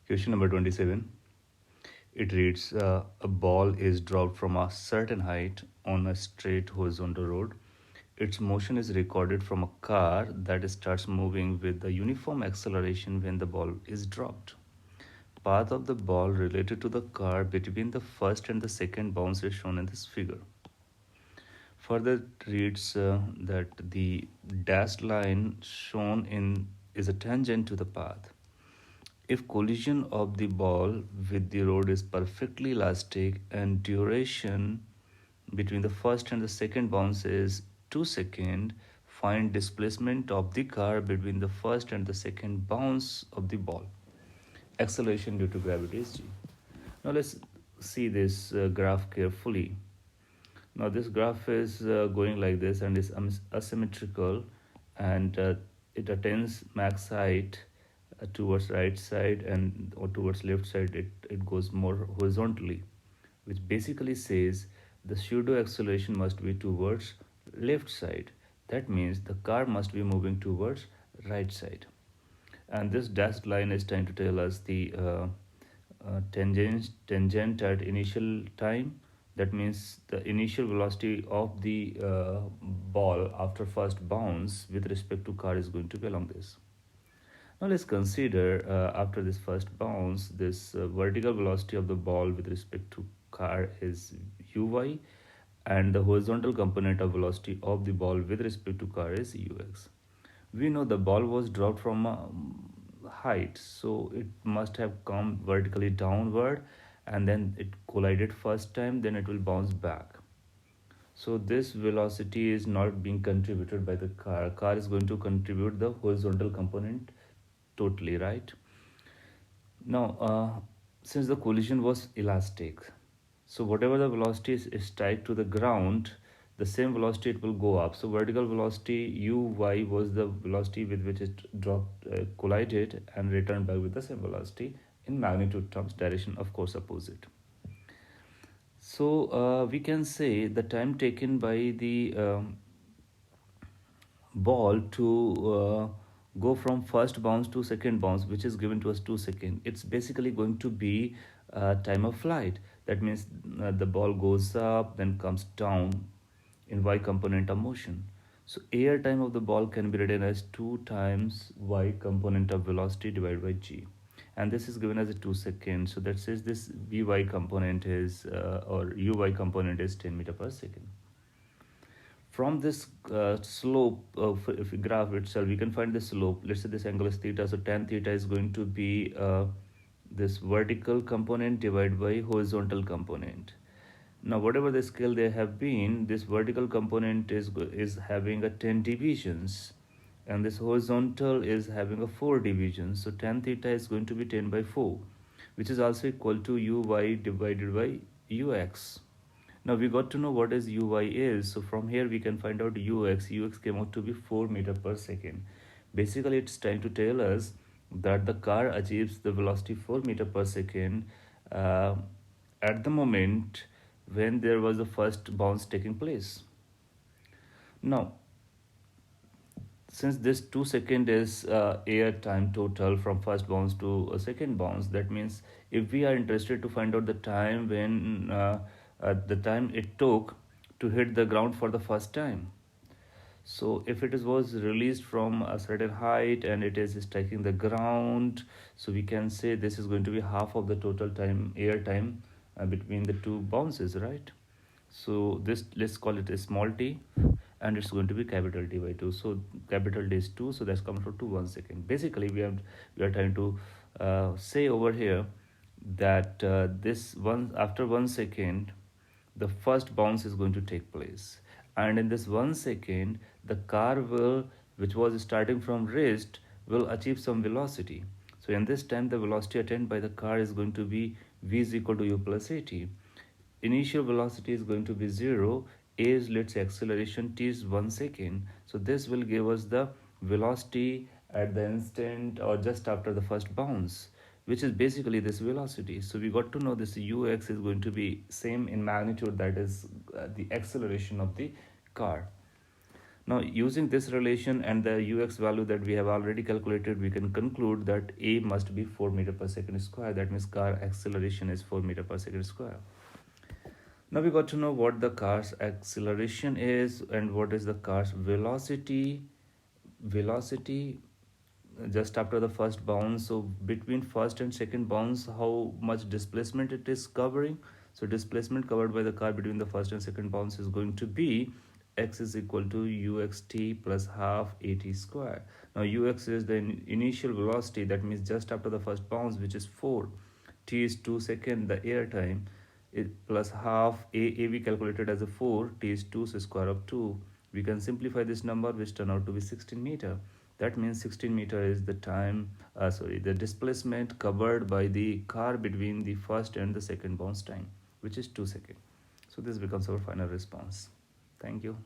Question number 27. It reads a ball is dropped from a certain height on a straight horizontal road. Its motion is recorded from a car that starts moving with the uniform acceleration when the ball is dropped. Path of the ball related to the car between the first and the second bounce is shown in this figure. Further, it reads that the dashed line shown in is a tangent to the path. If collision of the ball with the road is perfectly elastic and duration between the first and the second bounce is 2 seconds, find displacement of the car between the first and the second bounce of the ball. Acceleration due to gravity is g. Now let's see this graph carefully. Now this graph is going like this and is asymmetrical, and it attains max height towards right side, and or towards left side it goes more horizontally, which basically says the pseudo acceleration must be towards left side. That means the car must be moving towards right side. And this dashed line is trying to tell us the tangent at initial time. That means the initial velocity of the ball after first bounce with respect to car is going to be along this. Now let's consider after this first bounce, this vertical velocity of the ball with respect to car is uy, and the horizontal component of velocity of the ball with respect to car is ux. We know the ball was dropped from a height, so it must have come vertically downward, and then it collided first time, then it will bounce back. So this velocity is not being contributed by the car. Car is going to contribute the horizontal component totally, right? Now, since the collision was elastic, so whatever the velocity is tied to the ground, the same velocity it will go up. So vertical velocity uy was the velocity with which it dropped, collided, and returned back with the same velocity. In magnitude terms, direction of course opposite. So we can say the time taken by the ball to go from first bounce to second bounce, which is given to us 2 seconds, it's basically going to be time of flight. That means the ball goes up, then comes down in y component of motion. So air time of the ball can be written as 2 times y component of velocity divided by g, and this is given as a 2 seconds. So that says this vy component is or uy component is 10 meter per second. From this slope of if you graph itself, we can find the slope. Let's say this angle is theta, so tan theta is going to be this vertical component divided by horizontal component. Now whatever the scale they have been, this vertical component is having a 10 divisions, and this horizontal is having a 4 divisions. So tan theta is going to be 10 by 4, which is also equal to uy divided by ux. Now we got to know what is uy is. So from here we can find out ux. Ux came out to be 4 meter per second. Basically it's trying to tell us that the car achieves the velocity 4 meter per second at the moment when there was the first bounce taking place. Now, since this 2 second is air time total from first bounce to a second bounce, that means if we are interested to find out the time when the time it took to hit the ground for the first time. So if it was released from a certain height and it is striking the ground, so we can say this is going to be half of the total time, air time between the two bounces, right? So this, let's call it a small t, and it's going to be capital T by 2. So capital D is 2, so that's comes from 2 1 second. Basically we are trying to say over here that this one, after 1 second the first bounce is going to take place, and in this 1 second the car will, which was starting from rest, will achieve some velocity. So in this time the velocity attained by the car is going to be v is equal to u plus at. Initial velocity is going to be 0, a is, let's say, acceleration, t is 1 second. So this will give us the velocity at the instant or just after the first bounce, which is basically this velocity. So we got to know this ux is going to be same in magnitude, that is the acceleration of the car. Now, using this relation and the ux value that we have already calculated, we can conclude that a must be 4 meter per second square. That means car acceleration is 4 meter per second square. Now we got to know what the car's acceleration is and what is the car's velocity. Velocity just after the first bounce. So between first and second bounce, how much displacement it is covering. So displacement covered by the car between the first and second bounce is going to be x is equal to uxt plus half at square. Now ux is the initial velocity, that means just after the first bounce, which is 4. T is 2 second, the air time, plus half a we calculated as a 4, t is 2, so square of 2. We can simplify this number, which turn out to be 16 meter. That means 16 meter is the the displacement covered by the car between the first and the second bounce time, which is 2 seconds. So this becomes our final response. Thank you.